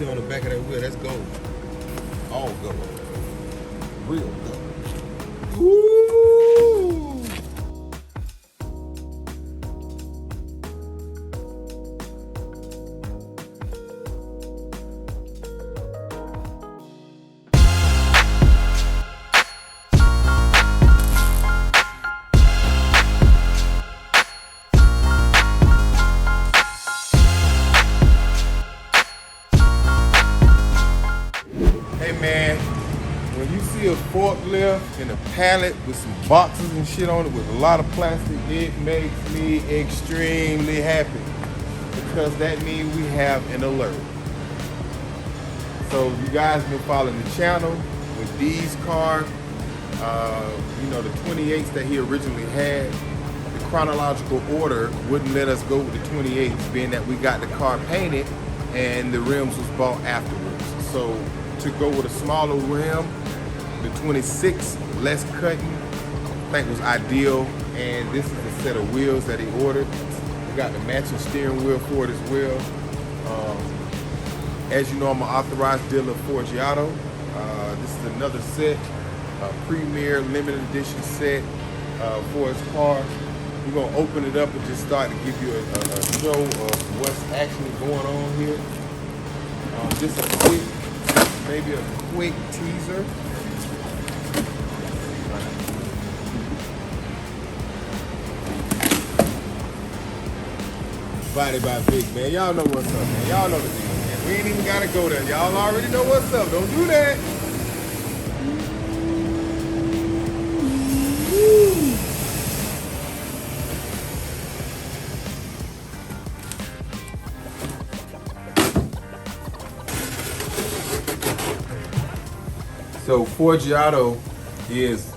see on the back of that wheel, that's gold. All gold. Real gold. Woo! Hey man, when you see a forklift and a pallet with some boxes and shit on it with a lot of plastic, it makes me extremely happy because that means we have an alert. So you guys been following the channel with these cars, you know, the 28s that he originally had. The chronological order wouldn't let us go with the 28s, being that we got the car painted and the rims was bought afterwards. So to go with a smaller rim, the 26, less cutting, I think was ideal. And this is the set of wheels that he ordered. We got the matching steering wheel for it as well. As you know, I'm an authorized dealer of Forgiato. This is another set, a premier limited edition set for his car. We're gonna open it up and just start to give you a show of what's actually going on here. Just a quick, maybe a quick teaser. Body by Big, man. Y'all know what's up, man. Y'all know the deal, man. We ain't even gotta go there. Y'all already know what's up. Don't do that. Woo. So Forgiato is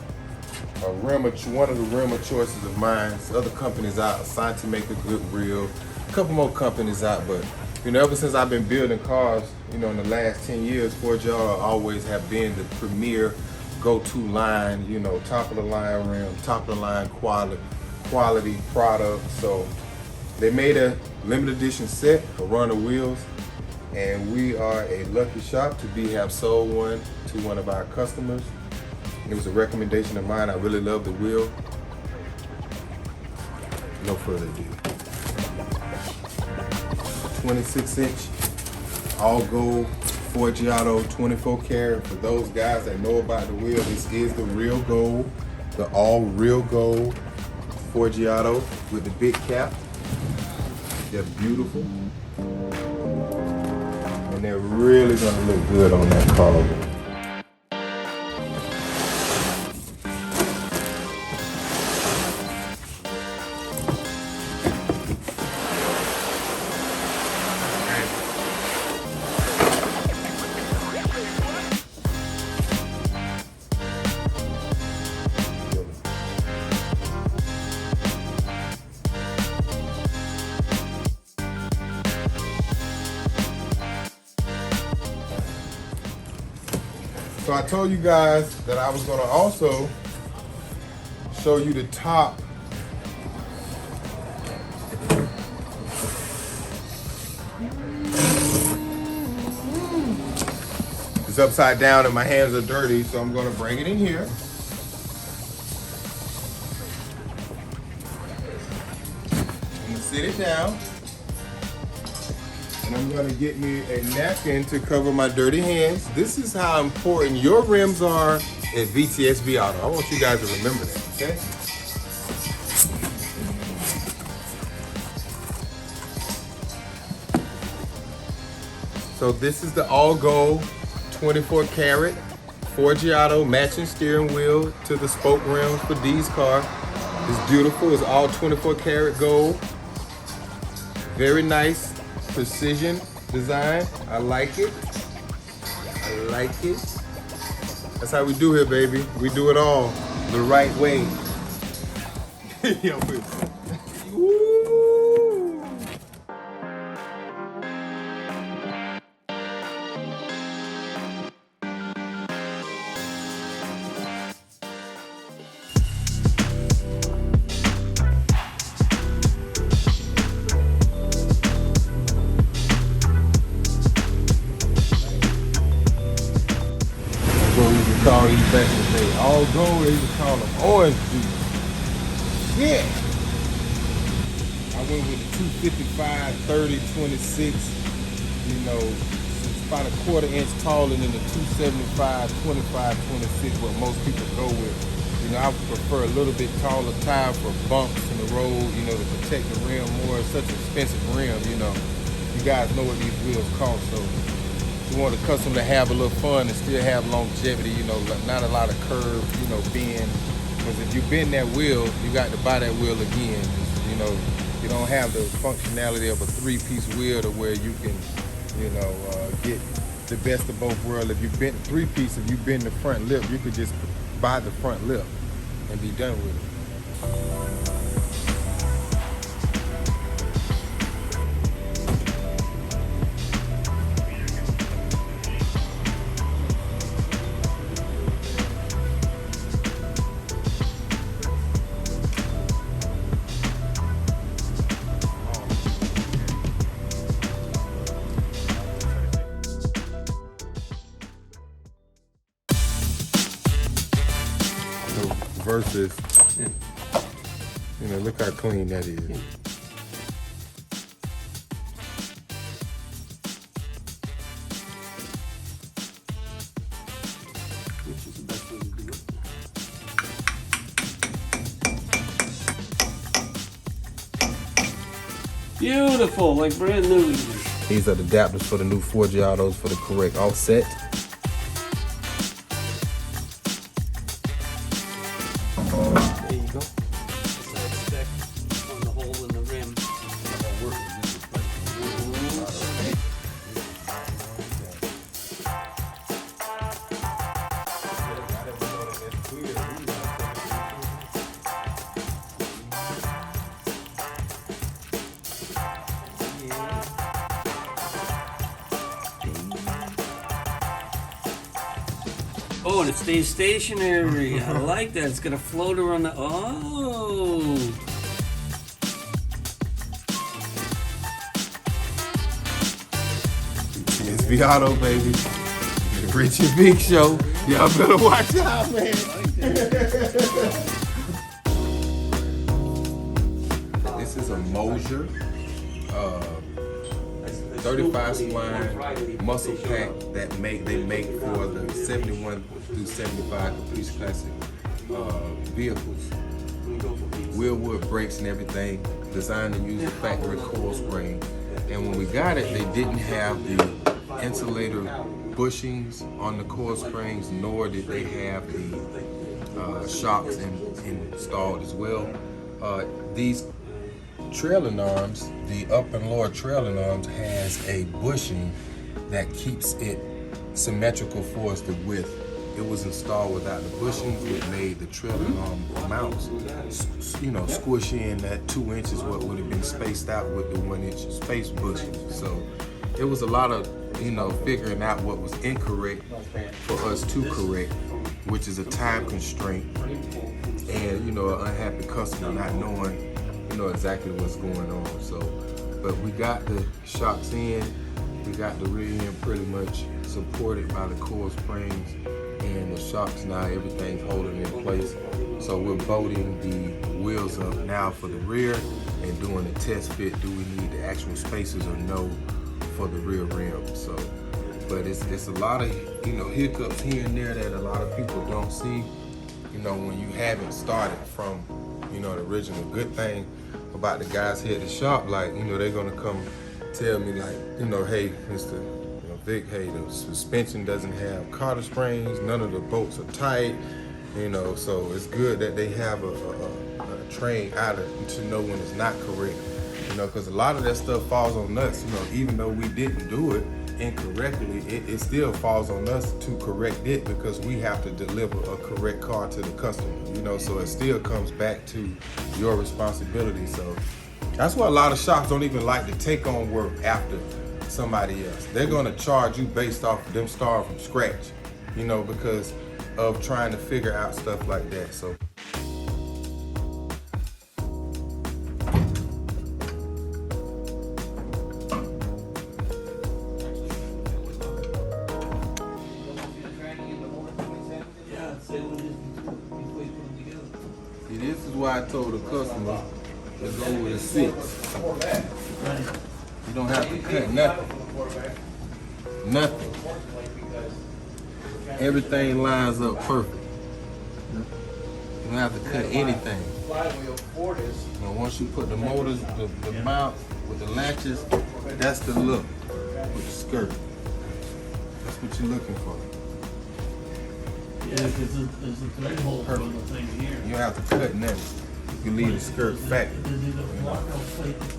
a rim of, one of the rim of choices of mine. There's other companies out, assigned to make a good reel. A couple more companies out, but you know, ever since I've been building cars, you know, in the last 10 years, Forgiato always have been the premier go-to line, you know, top of the line rim, top of the line quality product. So they made a limited edition set, a run of wheels, and we are a lucky shop to have sold one to one of our customers. It was a recommendation of mine. I really love the wheel. No further ado. 26-inch, all gold, Forgiato, 24 karat. For those guys that know about the wheel, this is the real gold, the all real gold Forgiato with the big cap. They're beautiful. And they're really gonna look good on that car. So I told you guys that I was gonna also show you the top it's upside down and my hands are dirty, so I'm gonna bring it in here. I'm gonna sit it down. And I'm gonna get me a napkin to cover my dirty hands. This is how important your rims are at VTSV Auto. I want you guys to remember that, okay? So this is the all gold 24 karat Forgiato matching steering wheel to the spoke rims for these cars. It's beautiful, it's all 24 karat gold. Very nice. Precision design. I like it. I like it. That's how we do here, baby. We do it all the right way. Yo, back in the day. All gold, they used to call them orange juice. Yeah. I went with the 255, 30, 26. You know, it's about a quarter-inch taller than the 275, 25, 26, what most people go with. You know, I prefer a little bit taller tire for bumps in the road, you know, to protect the rim more. It's such an expensive rim, you know. You guys know what these wheels cost, so you want the customer to have a little fun and still have longevity, you know, not a lot of curves, you know, bend. Because if you bend that wheel, you got to buy that wheel again. You know, you don't have the functionality of a three-piece wheel to where you can, you know, get the best of both worlds. If you bend three-piece, if you bend the front lip, you could just buy the front lip and be done with it. Versus, you know, look how clean that is. Which is the best way to do it. Beautiful, like brand new. These are the adapters for the new Forgiatos for the correct offset. There you go. Side spec on the hole in the rim. Oh, and it stays stationary. I like that. It's gonna float around the. Oh. VTSV Auto, baby. The Rich and Big Show. Y'all better watch out, man. This is a Mosier 35 spline muscle pack that they make for the 71 through 75 Caprice Classic vehicles. Wheelwood brakes and everything, designed to use the factory coil spring. And when we got it, they didn't have the insulator bushings on the coil springs, nor did they have the shocks installed as well. These trailing arms, the up and lower trailing arms, has a bushing that keeps it symmetrical for us, the width. It was installed without the bushings, which made the trailing arm mounts, you know, squish in that 2 inches what would have been spaced out with the 1 inch space bushings. So it was a lot of, you know, figuring out what was incorrect for us to correct, which is a time constraint and, you know, an unhappy customer not knowing, you know, exactly what's going on. So, but we got the shocks in, we got the rear end pretty much supported by the coil springs and the shocks. Now everything's holding in place. So we're bolting the wheels up now for the rear and doing a test fit. Do we need the actual spacers or no for the rear rim? So, but it's a lot of, you know, hiccups here and there that a lot of people don't see, you know, when you haven't started from, you know, the original. Good thing about the guys here at the shop, like, you know, they're gonna come tell me, like, you know, hey, Mr. Vic, hey, the suspension doesn't have cotter springs, none of the bolts are tight, you know, so it's good that they have a trained eye to know when it's not correct, you know, because a lot of that stuff falls on us, you know, even though we didn't do it incorrectly, it still falls on us to correct it because we have to deliver a correct car to the customer, you know, so it still comes back to your responsibility. So that's why a lot of shops don't even like to take on work after somebody else. They're gonna charge you based off of them starting from scratch, you know, because of trying to figure out stuff like that. So Yeah, why I told the customer to go with a 6. You don't have to cut nothing. Nothing. Everything lines up perfect. You don't have to cut anything. Now once you put the motors, the mount with the latches, that's the look with the skirt. That's what you're looking for. Yeah, because there's a thread hole on the thing here. You don't have to cut nothing. You can leave the skirt fat. There's a block of plate that